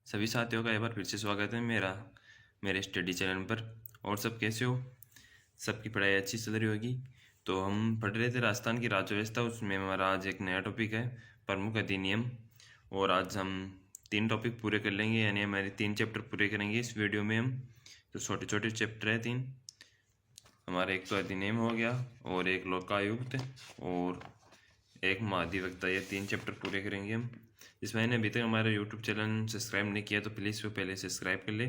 सभी साथियों का एक बार फिर से स्वागत है मेरे स्टडी चैनल पर। और सब कैसे हो? सबकी पढ़ाई अच्छी चल रही होगी। तो हम पढ़ रहे थे राजस्थान की राज्य व्यवस्था, उसमें हमारा आज एक नया टॉपिक है प्रमुख अधिनियम। और आज हम 3 टॉपिक पूरे कर लेंगे, यानी हमारे 3 चैप्टर पूरे करेंगे इस वीडियो में हम। तो छोटे छोटे चैप्टर है 3 हमारा। एक तो अधिनियम हो गया, और एक लोकायुक्त, और एक महाधिवक्ता। ये 3 चैप्टर पूरे करेंगे हम। जिस मैंने अभी तक हमारा यूट्यूब चैनल सब्सक्राइब नहीं किया तो प्लीज़ वो पहले सब्सक्राइब कर ले,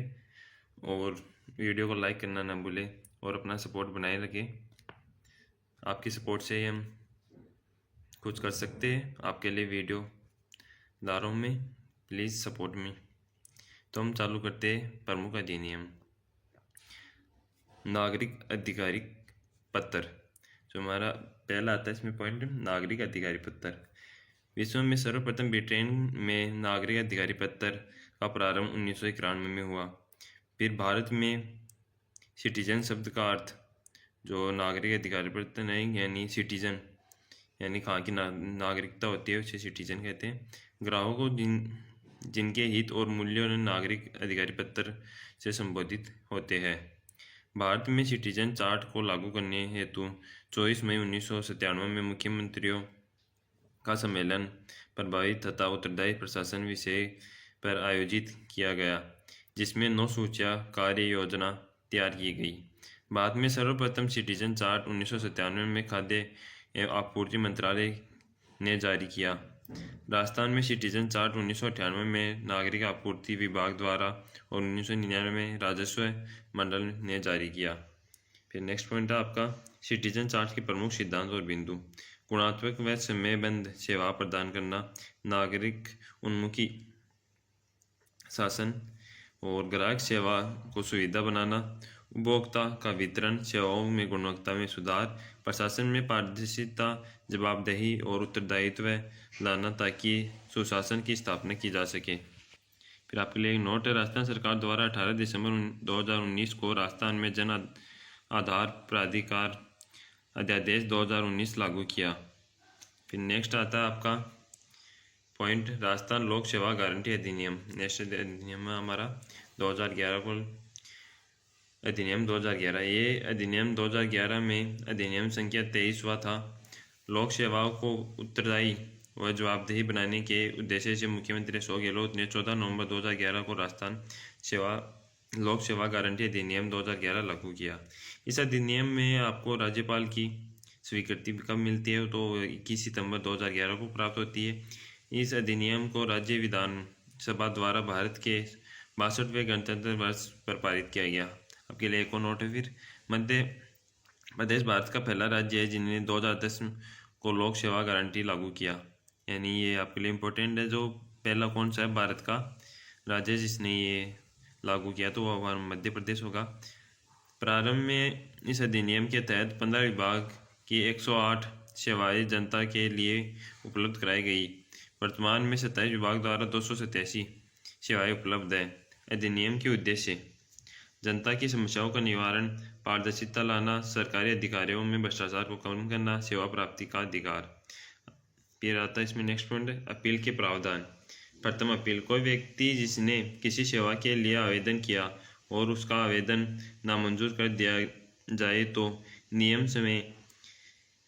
और वीडियो को लाइक करना ना भूले, और अपना सपोर्ट बनाए रखें। आपकी सपोर्ट से ही हम कुछ कर सकते हैं। आपके लिए वीडियो ला रहा हूँ मैं, प्लीज़ सपोर्ट मी। तो हम चालू करते हैं प्रमुख अधिनियम। नागरिक अधिकारिक पत्र, जो हमारा पहला आता है इसमें पॉइंट, नागरिक अधिकारी पत्र। विश्व में सर्वप्रथम ब्रिटेन में नागरिक अधिकारी पत्र का प्रारंभ 1991 में हुआ। फिर भारत में सिटीजन शब्द का अर्थ, जो नागरिक अधिकारी पत्र नहीं, यानी सिटीजन, यानी कहाँ की नागरिकता होती है उसे सिटीजन कहते हैं। ग्राहकों को जिनके हित और मूल्यों नागरिक अधिकारी पत्र से संबोधित होते हैं। भारत में सिटीजन चार्ट को लागू करने हेतु 24 मई 1997 में मुख्यमंत्रियों का सम्मेलन प्रभावी तथा उत्तरदायी प्रशासन विषय पर आयोजित किया गया, जिसमें 9 सूचियां कार्य योजना तैयार की गई। बाद में सर्वप्रथम सिटीजन चार्ट 1997 में खाद्य एवं आपूर्ति मंत्रालय ने जारी किया। राजस्थान में सिटीजन चार्ट 1998 में नागरिक आपूर्ति विभाग द्वारा और 1999 में राजस्व मंडल ने जारी किया। फिर नेक्स्ट पॉइंट है आपका सिटीजन चार्ट के प्रमुख सिद्धांत और बिंदु। गुणात्मक व समयबद्ध सेवा प्रदान करना, नागरिक उन्मुखी शासन और ग्राहक सेवा को सुविधा बनाना, उपभोक्ता का वितरण, सेवाओं में गुणवत्ता में सुधार, प्रशासन में पारदर्शिता, जवाबदेही और उत्तरदायित्व लाना ताकि सुशासन की स्थापना की जा सके। फिर आपके लिए एक नोट है, राजस्थान सरकार द्वारा 18 दिसंबर 2019 को राजस्थान में जन आधार प्राधिकार अध्यादेश 2019 लागू किया। फिर नेक्स्ट आता है आपका पॉइंट राजस्थान लोक सेवा गारंटी अधिनियम। नेक्स्ट अधिनियम है हमारा 2011 को अधिनियम 2011। ये अधिनियम 2011 में अधिनियम संख्या 23वां था। लोक सेवाओं को उत्तरदायी व जवाबदेही बनाने के उद्देश्य से मुख्यमंत्री अशोक गहलोत ने 14 नवंबर 2011 को राजस्थान लोक सेवा गारंटी अधिनियम 2011 लागू किया। इस अधिनियम में आपको राज्यपाल की स्वीकृति कब मिलती है, तो 21 सितंबर 2011 को प्राप्त होती है। इस अधिनियम को राज्य विधानसभा द्वारा भारत के 62वें गणतंत्र वर्ष पर पारित किया गया। आपके लिए एक और नोट है। फिर मध्य प्रदेश भारत का पहला राज्य है जिन्होंने 2010 को लोक सेवा गारंटी लागू किया, यानी ये आपके लिए इम्पोर्टेंट है। जो पहला कौन सा है भारत का राज्य जिसने ये लागू किया, तो वह मध्य प्रदेश होगा। प्रारंभ में इस अधिनियम के तहत 15 विभाग की 108 सेवाएं जनता के लिए उपलब्ध कराई गई। वर्तमान में 27 विभाग द्वारा 287 सेवाएं उपलब्ध है। अधिनियम के उद्देश्य जनता की समस्याओं का निवारण, पारदर्शिता लाना, सरकारी अधिकारियों में भ्रष्टाचार को कम करना, सेवा प्राप्ति का अधिकार। फिर आता है इसमें नेक्स्ट पॉइंट, अपील के प्रावधान। प्रथम अपील, कोई व्यक्ति जिसने किसी सेवा के लिए आवेदन किया और उसका आवेदन नामंजूर कर दिया जाए तो नियम समय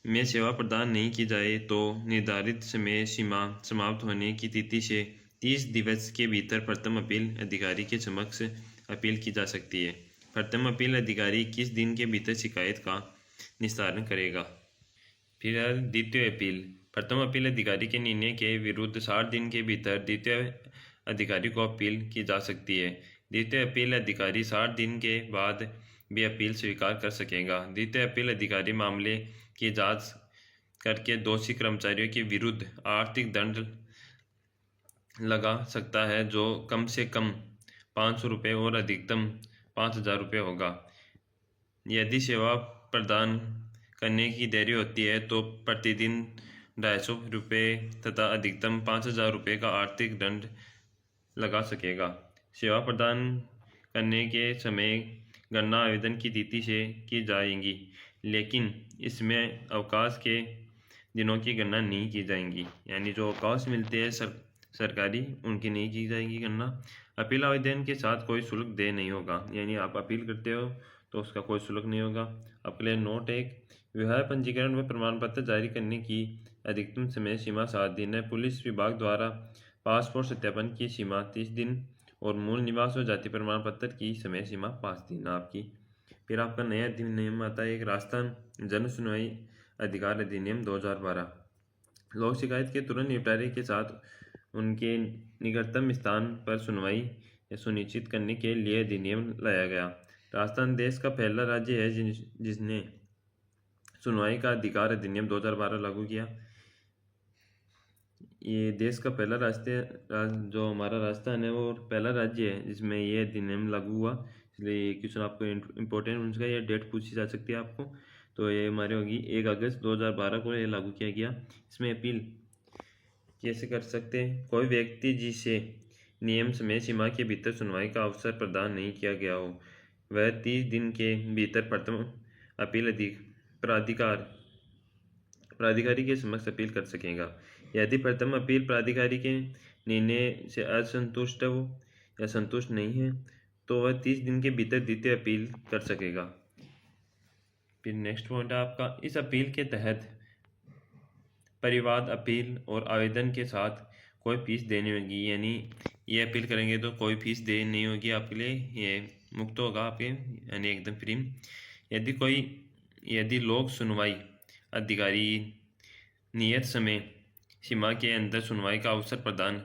में सेवा प्रदान नहीं की जाए तो निर्धारित समय सीमा समाप्त होने की तिथि से 30 दिवस के भीतर प्रथम अपील अधिकारी के समक्ष अपील की जा सकती है। प्रथम अपील अधिकारी किस दिन के भीतर शिकायत का निस्तारण करेगा। फिर द्वितीय अपील, प्रथम अपील अधिकारी के निर्णय के विरुद्ध 60 दिन के भीतर द्वितीय अधिकारी को अपील की जा सकती है। द्वितीय अपील अधिकारी 60 दिन के बाद भी अपील स्वीकार कर सकेगा। द्वितीय अपील अधिकारी मामले की जांच करके दोषी कर्मचारियों के विरुद्ध आर्थिक दंड लगा सकता है, जो कम से कम 500 रुपये और अधिकतम 5000 रुपये होगा। यदि सेवा प्रदान करने की देरी होती है तो प्रतिदिन 250 रुपये तथा अधिकतम 5000 रुपये का आर्थिक दंड लगा सकेगा। सेवा प्रदान करने के समय गणना आवेदन की तिथि से की जाएगी, लेकिन इसमें अवकाश के दिनों की गणना नहीं की जाएंगी। यानी जो अवकाश मिलते हैं सरकारी उनकी नहीं की जाएगी गणना। अपील आवेदन के साथ कोई शुल्क दे नहीं होगा, यानी आप अपील करते हो तो उसका कोई शुल्क नहीं होगा। आपके लिए नोट एक, विवाह पंजीकरण व प्रमाण पत्र जारी करने की अधिकतम समय सीमा 7 दिन है। पुलिस विभाग द्वारा पासपोर्ट सत्यापन की सीमा 30 दिन और मूल निवास और जाति प्रमाण पत्र की समय सीमा 5 दिन आपकी। फिर आपका नया अधिनियम आता है एक, राजस्थान जन सुनवाई अधिकार अधिनियम 2012। लोक शिकायत के तुरंत निपटारे के साथ उनके निकटतम स्थान पर सुनवाई सुनिश्चित करने के लिए अधिनियम लाया गया। राजस्थान देश का पहला राज्य है जिसने सुनवाई का अधिकार अधिनियम 2012 लागू किया। ये देश का पहला जो हमारा राजस्थान है वो पहला राज्य है जिसमें ये अधिनियम लागू हुआ, इसलिए ये क्वेश्चन आपको इम्पोर्टेंट उसका ये डेट पूछी जा सकती है आपको। तो ये हमारी होगी 1 अगस्त 2012 को ये लागू किया गया। इसमें अपील कैसे कर सकते हैं? कोई व्यक्ति जिसे नियम समय सीमा के भीतर सुनवाई का अवसर प्रदान नहीं किया गया हो, वह 30 दिन के भीतर प्रथम अपील प्राधिकारी के समक्ष अपील कर सकेगा। यदि प्रथम अपील प्राधिकारी के निर्णय से असंतुष्ट हो या संतुष्ट नहीं है तो वह 30 दिन के भीतर द्वितीय अपील कर सकेगा। फिर नेक्स्ट पॉइंट है आपका, इस अपील के तहत परिवाद अपील और आवेदन के साथ कोई फीस देनी होगी, यानी ये अपील करेंगे तो कोई फीस देनी नहीं होगी आपके लिए, ये मुक्त होगा आपके, यानी एकदम फ्री। यदि लोक सुनवाई अधिकारी नियत समय सीमा के अंदर सुनवाई का अवसर प्रदान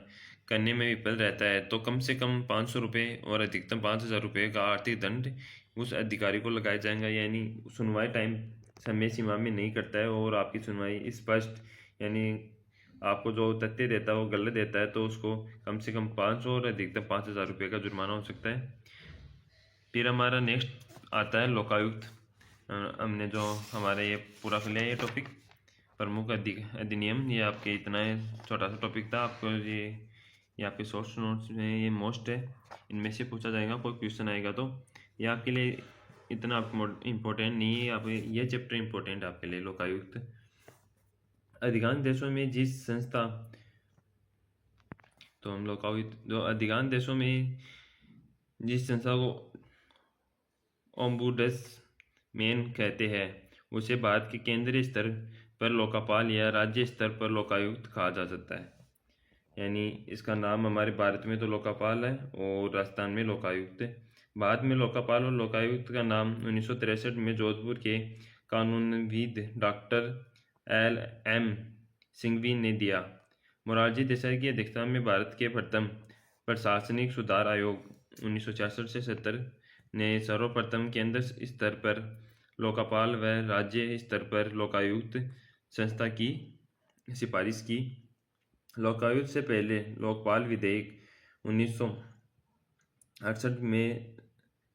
करने में विफल रहता है तो कम से कम 500 रुपये और अधिकतम 5000 रुपये का आर्थिक दंड उस अधिकारी को लगाया जाएगा। यानी सुनवाई टाइम समय सीमा में नहीं करता है और आपकी सुनवाई स्पष्ट, यानी आपको जो तथ्य देता है वो गलत देता है तो उसको कम से कम 500 और अधिकतम 5000 रुपये का जुर्माना हो सकता है। फिर हमारा नेक्स्ट आता है लोकायुक्त। हमने जो हमारा ये पूरा कर लिया ये टॉपिक प्रमुख अधिनियम, ये आपके इतना छोटा सा टॉपिक था। आपको ये आपके शॉर्ट नोट्स में ये मोस्ट है, इनमें से पूछा जाएगा, कोई क्वेश्चन आएगा तो ये आपके लिए इतना इम्पोर्टेंट नहीं है। आप ये चैप्टर इम्पोर्टेंट है आपके लिए। लोकायुक्त अधिकांश देशों में जिस संस्था, तो हम लोकायुक्त जो अधिकांश देशों में जिस संस्था को ओम्बुड्समैन कहते हैं उसे भारत के केंद्रीय स्तर पर लोकपाल या राज्य स्तर पर लोकायुक्त कहा जा सकता है। यानी इसका नाम हमारे भारत में तो लोकपाल है और राजस्थान में लोकायुक्त है। भारत में लोकपाल और लोकायुक्त का नाम 1963 में जोधपुर के कानूनविद डॉक्टर LM सिंघवी ने दिया। मोरारजी देसाई की अध्यक्षता में भारत के प्रथम प्रशासनिक सुधार आयोग 1966 से 70 ने सर्वप्रथम केंद्र स्तर पर लोकपाल व राज्य स्तर पर लोकायुक्त संस्था की सिफारिश की। लोकायुक्त से पहले लोकपाल विधेयक 1968 में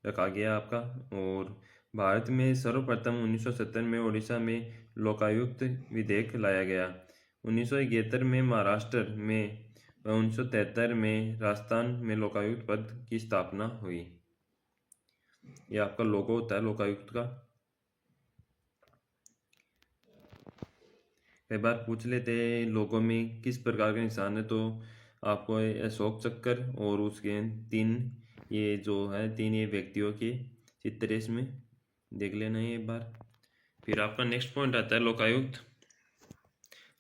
रखा गया आपका, और भारत में सर्वप्रथम 1970 में उड़ीसा में लोकायुक्त विधेयक लाया गया। 1971 में महाराष्ट्र में व 1973 में राजस्थान में लोकायुक्त पद की स्थापना हुई। ये आपका लोगो होता है लोकायुक्त का। कई बार पूछ लेते हैं लोगों में किस प्रकार का निशान है, तो आपको अशोक चक्कर और उसके 3 ये जो है 3 ये व्यक्तियों के चित्र इसमें देख लेना है एक बार। फिर आपका नेक्स्ट पॉइंट आता है लोकायुक्त।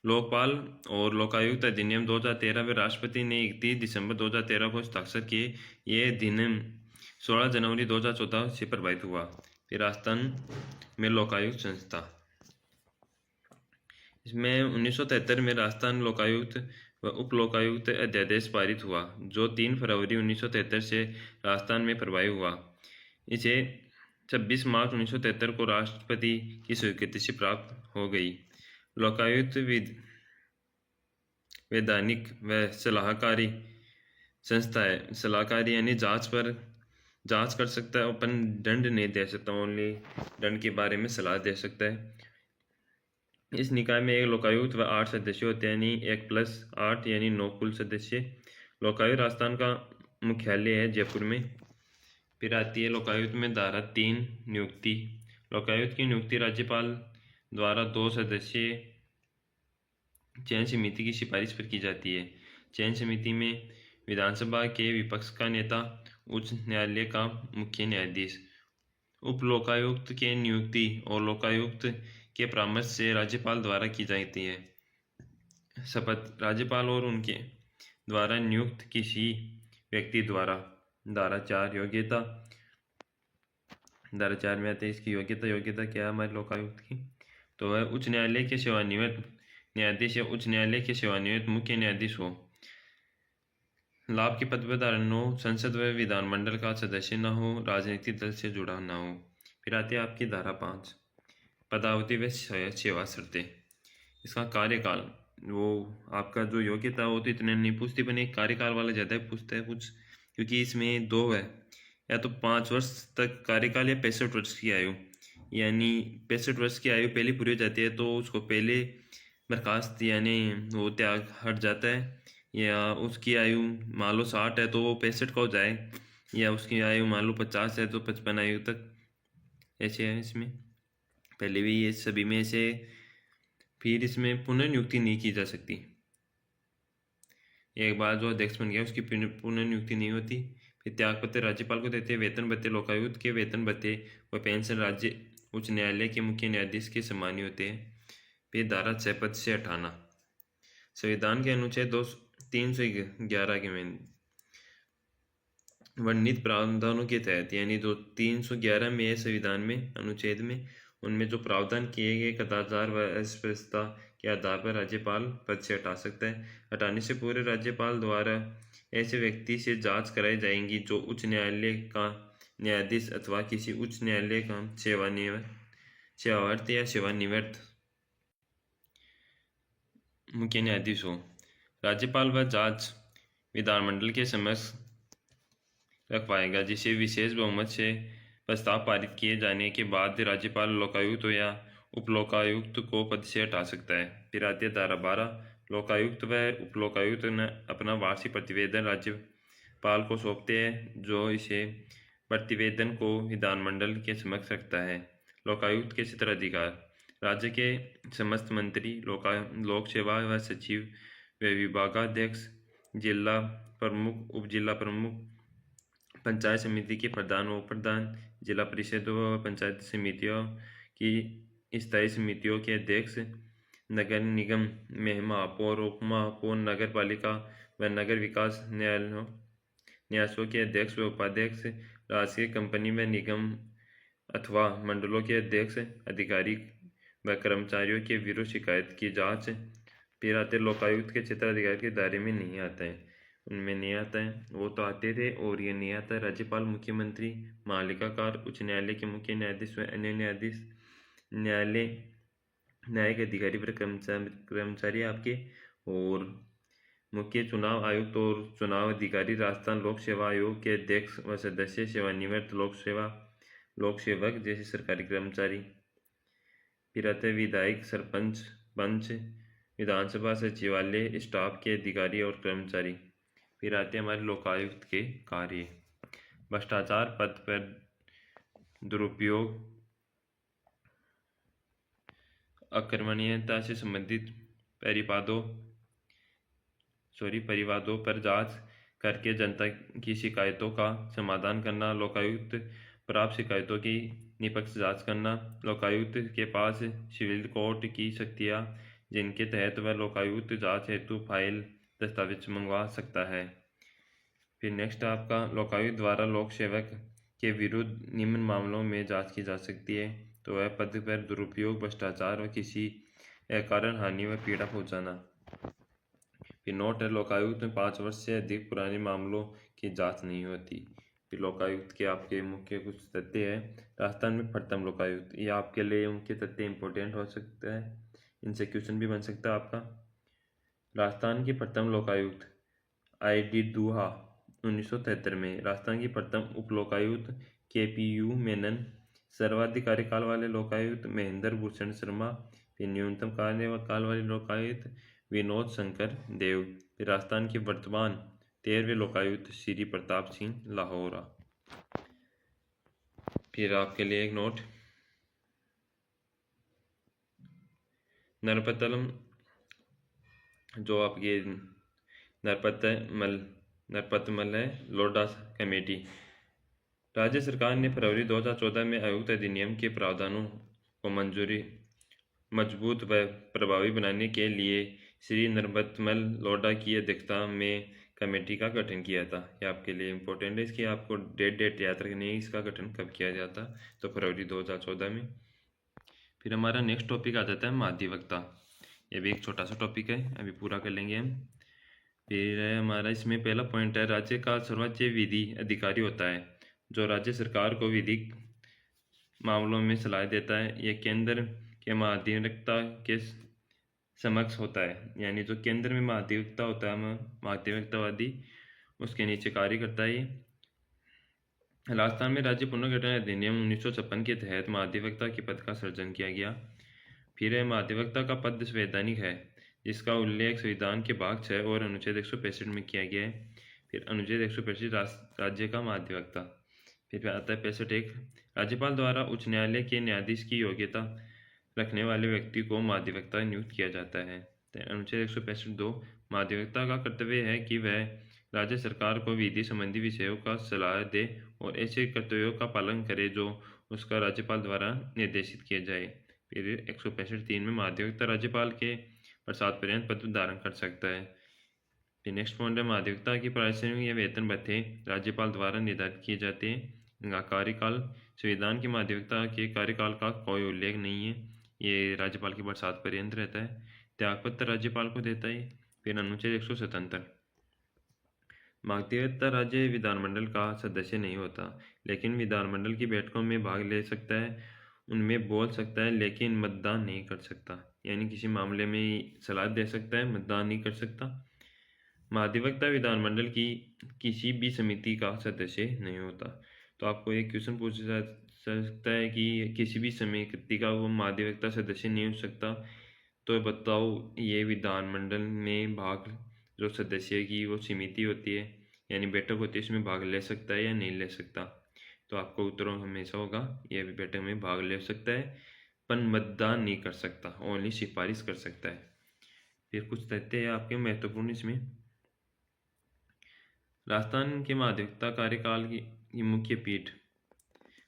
लोकपाल और लोकायुक्त अधिनियम 2013 में राष्ट्रपति ने 31 दिसंबर 2013 को हस्ताक्षर किए। ये अधिनियम 16 जनवरी 2014 से प्रभावित हुआ। फिर राजस्थान में लोकायुक्त संस्था, इसमें 1973 में राजस्थान लोकायुक्त व उप लोकायुक्त अध्यादेश पारित हुआ जो 3 फरवरी 1973 से राजस्थान में प्रभावी हुआ। इसे 26 मार्च 1973 को राष्ट्रपति की स्वीकृति से प्राप्त हो गई। लोकायुक्त वैधानिक व सलाहकारी संस्था है। सलाहकारी यानी जांच कर सकता है, अपन दंड नहीं दे सकता, ओनली दंड के बारे में सलाह दे सकता है। इस निकाय में एक लोकायुक्त व 8 सदस्य होते हैं, यानी 1+8 यानी 9 कुल सदस्य। लोकायुक्त राजस्थान का मुख्यालय है जयपुर में। फिर आती है लोकायुक्त में धारा 3 नियुक्ति। लोकायुक्त की नियुक्ति राज्यपाल द्वारा 2 सदस्य चयन समिति की सिफारिश पर की जाती है। चयन समिति में विधानसभा के विपक्ष का नेता, उच्च न्यायालय का मुख्य न्यायाधीश। उप लोकायुक्त के नियुक्ति और लोकायुक्त के परामर्श से राज्यपाल द्वारा की जाती है। शपथ राज्यपाल और उनके द्वारा नियुक्त किसी व्यक्ति द्वारा। धारा 4 योग्यता। धारा 4 में आते हैं इसकी योग्यता क्या है हमारे लोकायुक्त की, तो वह उच्च न्यायालय के सेवानिवृत्त न्यायाधीश या उच्च न्यायालय के सेवानिवृत्त मुख्य न्यायाधीश हो। लाभ के पद पर धारण हो, संसद व विधानमंडल का सदस्य न हो, राजनीतिक दल से जुड़ा न हो। फिर आती है आपकी धारा 5 पदावधि व सेवा शर्तें। इसका कार्यकाल, वो आपका जो योग्यता हो तो इतने नहीं पूछती, पर एक कार्यकाल वाला ज़्यादा पूछता है कुछ, क्योंकि इसमें 2 है, या तो 5 वर्ष तक कार्यकाल या 65 वर्ष की आयु। यानी 65 वर्ष की आयु पहले पूरी हो जाती है तो उसको पहले बर्खास्त यानी वो त्याग हट जाता है, या उसकी आयु मान लो 60 है तो वो 65 का हो जाए, या उसकी आयु मान लो 50 है तो 55 आयु तक। ऐसे है इसमें, पहले भी ये सभी में से। फिर इसमें पुनर्नियुक्ति नहीं की जा सकती, एक बार जो अध्यक्ष बन गया उसकी पुनर्नियुक्ति नहीं होती। फिर त्यागपत्र राज्यपाल को देते हैं। वेतन भत्ते लोकायुक्त के वेतन भत्ते व पेंशन राज्य उच्च न्यायालय के मुख्य न्यायाधीश के समान ही होते हैं। फिर धारा 6 पद से हटाना। संविधान के अनुच्छेद 311 के में वर्णित प्रावधानों के तहत, यानी जो 311 में है संविधान में अनुच्छेद में, उनमें जो प्रावधान किए गए कदाचार व अस्पष्टता के आधार पर राज्यपाल पद से हटा सकता है। हटाने से पूर्व राज्यपाल द्वारा ऐसे व्यक्ति से जांच कराई जाएंगी जो उच्च न्यायालय का न्यायाधीश अथवा किसी उच्च न्यायालय का सेवावर्त या सेवानिवृत्त मुख्य न्यायाधीश हो। राज्यपाल व जांच विधानमंडल के समक्ष रखवाएगा, जिसे विशेष बहुमत से प्रस्ताव पारित किए जाने के बाद राज्यपाल लोकायुक्त या उप लोकायुक्त को पद से हटा सकता है। फिर आती है धारा 12 लोकायुक्त व उप लोकायुक्त न अपना वार्षिक प्रतिवेदन राज्यपाल को सौंपते हैं, जो इसे प्रतिवेदन को विधानमंडल के समक्ष रखता है। लोकायुक्त के क्षेत्राधिकार, राज्य के समस्त मंत्री, लोक सेवा व सचिव व विभागाध्यक्ष, जिला प्रमुख, उप जिला प्रमुख, पंचायत समिति के प्रधान व प्रधान, जिला परिषद व पंचायत समितियों की स्थायी समितियों के अध्यक्ष, नगर निगम में महापौर, उप महापौर, नगर पालिका व नगर विकास न्यासों के अध्यक्ष व उपाध्यक्ष, राजकीय कंपनी व निगम अथवा मंडलों के अध्यक्ष, अधिकारी व कर्मचारियों के विरुद्ध शिकायत की जांच। फिर आते लोकायुक्त के क्षेत्राधिकार के दायरे में नहीं आता है, उनमें नहीं आता है, वो तो आते थे और ये नहीं आता है। राज्यपाल, मुख्यमंत्री, महालेखाकार, उच्च न्यायालय के मुख्य न्यायाधीश व अन्य न्यायाधीश, न्यायिक अधिकारी व कर्मचारी आपके, और मुख्य चुनाव आयुक्त और चुनाव अधिकारी, राजस्थान लोक सेवा आयोग के अध्यक्ष व सदस्य, सेवानिवृत्त लोक सेवक जैसे सरकारी कर्मचारी। फिर आते विधायक, सरपंच, पंच, विधानसभा सचिवालय स्टाफ के अधिकारी और कर्मचारी। फिर आते हैं हमारे लोकायुक्त के कार्य, भ्रष्टाचार, पद पर दुरुपयोग, अकर्मण्यता से संबंधित परिवादों पर जांच करके जनता की शिकायतों का समाधान करना। लोकायुक्त प्राप्त शिकायतों की निष्पक्ष जांच करना। लोकायुक्त के पास सिविल कोर्ट की शक्तियां, जिनके तहत वह लोकायुक्त जांच हेतु फाइल दस्तावेज मंगवा सकता है। फिर नेक्स्ट आपका लोकायुक्त द्वारा लोक सेवक के विरुद्ध निम्न मामलों में जांच की जा सकती है, तो वह पद पर दुरुपयोग, भ्रष्टाचार व किसी अकारण हानि व पीड़ा पहुंचाना। फिर नोट है, लोकायुक्त में 5 वर्ष से अधिक पुराने मामलों की जांच नहीं होती। फिर लोकायुक्त के आपके मुख्य कुछ तथ्य है। राजस्थान में प्रथम लोकायुक्त, ये आपके लिए उनके तथ्य इंपॉर्टेंट हो सकता है, इनसे क्वेश्चन भी बन सकता है आपका। राजस्थान की प्रथम लोकायुक्त ID दुहा 1973 में। राजस्थान की प्रथम उप लोकायुक्त KPU मेनन। सर्वाधिक कार्यकाल वाले लोकायुक्त महेंद्र भूषण शर्मा। फिर न्यूनतम कार्यकाल वाले लोकायुक्त विनोद शंकर देव। फिर राजस्थान के वर्तमान 13वें लोकायुक्त श्री प्रताप सिंह लाहौरा। फिर आपके लिए एक नोट, नरपतलम जो आपके नरपतमल है लोढ़ा कमेटी। राज्य सरकार ने फरवरी 2014 में आयुक्त अधिनियम के प्रावधानों को मजबूत व प्रभावी बनाने के लिए श्री नरपतमल लोढ़ा की अध्यक्षता में कमेटी का गठन किया था। ये आपके लिए इम्पोर्टेंट है, इसकी आपको डेट याद रखनी है, इसका गठन कब किया गया था, तो फरवरी 2014 में। फिर हमारा नेक्स्ट टॉपिक आ जाता है महाधिवक्ता। ये भी एक छोटा सा टॉपिक है, अभी पूरा कर लेंगे हम। फिर हमारा इसमें पहला पॉइंट है, राज्य का सर्वोच्च विधि अधिकारी होता है जो राज्य सरकार को विधिक मामलों में सलाह देता है। यह केंद्र के महाधिवक्ता के समक्ष होता है, यानी जो केंद्र में महाधिवक्ता होता है, महाधिवक्तावादी, उसके नीचे कार्य करता है। राजस्थान में राज्य पुनर्गठन अधिनियम 1956 के तहत महाधिवक्ता के पद का सृजन किया गया। फिर महाधिवक्ता का पद संवैधानिक है, जिसका उल्लेख संविधान के भाग 6 और अनुच्छेद 165 में किया गया है। फिर अनुच्छेद 165 राज्य का महाधिवक्ता। फिर आता है 65 राज्यपाल द्वारा उच्च न्यायालय के न्यायाधीश की योग्यता रखने वाले व्यक्ति को महाधिवक्ता नियुक्त किया जाता है। अनुच्छेद 165(2) महाधिवक्ता का कर्तव्य है कि वह राज्य सरकार को विधि संबंधी विषयों का सलाह दे और ऐसे कर्तव्यों का पालन करे जो उसका राज्यपाल द्वारा निर्देशित किए जाए। फिर 165(3) में महाधिवक्ता राज्यपाल के प्रसाद पर्यंत पद धारण कर सकता है। फिर नेक्स्ट पॉइंट है, महाधिवक्ता की पारिश्रमिक या वेतन भत्ते राज्यपाल द्वारा निर्धारित किए जाते हैं। कार्यकाल संविधान के महाधिवक्ता के कार्यकाल का कोई उल्लेख नहीं है, ये राज्यपाल के प्रसाद पर्यंत रहता है। त्यागपत्र राज्यपाल को देता है। फिर अनुच्छेद 177 महाधिवक्ता राज्य विधानमंडल का सदस्य नहीं होता, लेकिन विधानमंडल की बैठकों में भाग ले सकता है, उनमें बोल सकता है, लेकिन मतदान नहीं कर सकता, यानी किसी मामले में सलाह दे सकता है, मतदान नहीं कर सकता। महाधिवक्ता विधानमंडल की किसी भी समिति का सदस्य नहीं होता। तो आपको एक क्वेश्चन पूछ सकता है कि किसी भी समिति का वो महाधिवक्ता सदस्य नहीं हो सकता, तो बताओ ये विधानमंडल में भाग जो सदस्य की वो समिति होती है, यानी बैठक होती है, इसमें भाग ले सकता है या नहीं ले सकता। तो आपको उत्तर हमेशा होगा ये भी बैठक में भाग ले सकता है, पर मतदान नहीं कर सकता, ओनली सिफारिश कर सकता है। फिर कुछ तथ्य है आपके महत्वपूर्ण इसमें। राजस्थान के महाधिवक्ता कार्यकाल की मुख्य पीठ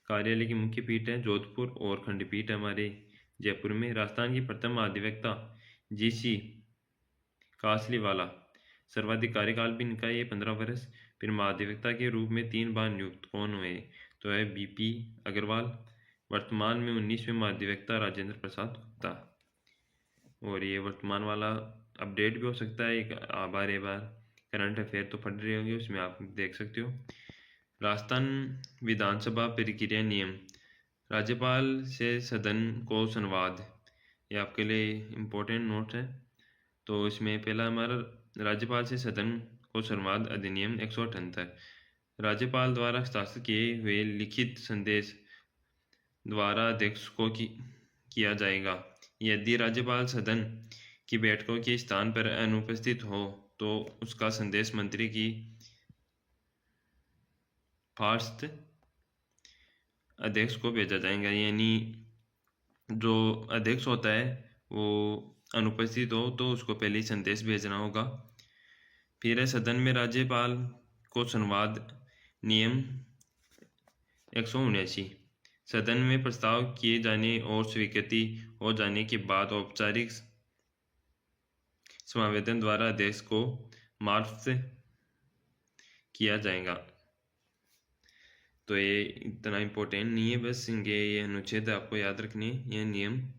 कार्यालय की मुख्य पीठ है जोधपुर और खंडपीठ हमारे जयपुर में। राजस्थान की प्रथम महाधिवक्ता जीसी कासलीवाला, सर्वाधिक कार्यकाल भी इनका ये 15 वर्ष। फिर महाधिवक्ता के रूप में 3 बार नियुक्त कौन हुए, तो है बीपी अग्रवाल। वर्तमान में 19वें महाधिवक्ता राजेंद्र प्रसाद गुप्ता। और ये वर्तमान वाला अपडेट भी हो सकता है, एक बार करंट अफेयर तो पढ़ रहे होंगे, उसमें आप देख सकते हो। राजस्थान विधानसभा प्रक्रिया नियम, राज्यपाल से सदन को संवाद, ये आपके लिए इम्पोर्टेंट नोट है। तो इसमें पहला हमारा राज्यपाल से सदन को संवाद अधिनियम 178, राज्यपाल द्वारा हस्ताक्षर किए हुए लिखित संदेश द्वारा अध्यक्ष को किया जाएगा। यदि राज्यपाल सदन की बैठकों के स्थान पर अनुपस्थित हो तो उसका संदेश मंत्री की फास्ट अध्यक्ष को भेजा जाएगा, यानी जो अध्यक्ष होता है वो अनुपस्थित हो तो उसको पहले ही संदेश भेजना होगा। फिर है सदन में राज्यपाल को संवाद नियम 179, सदन में प्रस्ताव किए जाने और स्वीकृति हो जाने के बाद औपचारिक समावेदन द्वारा अध्यक्ष को मार्फ किया जाएगा। तो ये इतना इम्पोर्टेंट नहीं है, बस इनके ये अनुच्छेद आपको याद रखने हैं, ये नियम।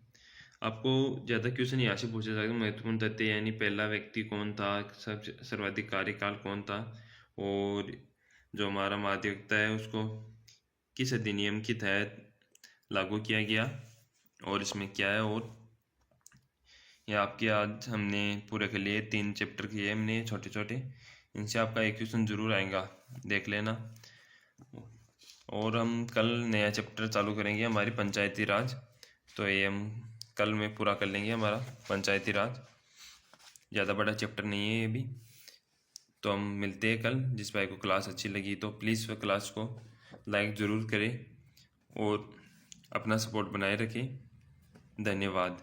आपको ज़्यादा क्वेश्चन यहाँ से पूछे जाएगा। महत्वपूर्ण तथ्य यानी पहला व्यक्ति कौन था, सबसे सर्वाधिक कार्यकाल कौन था, और जो हमारा महाधिवक्ता है उसको किस अधिनियम के तहत लागू किया गया और इसमें क्या है। और ये आपके आज हमने पूरे के लिए 3 चैप्टर किए हमने छोटे छोटे, इनसे आपका एक क्वेश्चन जरूर आएगा, देख लेना। और हम कल नया चैप्टर चालू करेंगे हमारी पंचायती राज, तो ये हम कल में पूरा कर लेंगे हमारा पंचायती राज। ज़्यादा बड़ा चैप्टर नहीं है ये भी। तो हम मिलते हैं कल। जिस भाई को क्लास अच्छी लगी तो प्लीज़ वह क्लास को लाइक ज़रूर करें और अपना सपोर्ट बनाए रखें। धन्यवाद।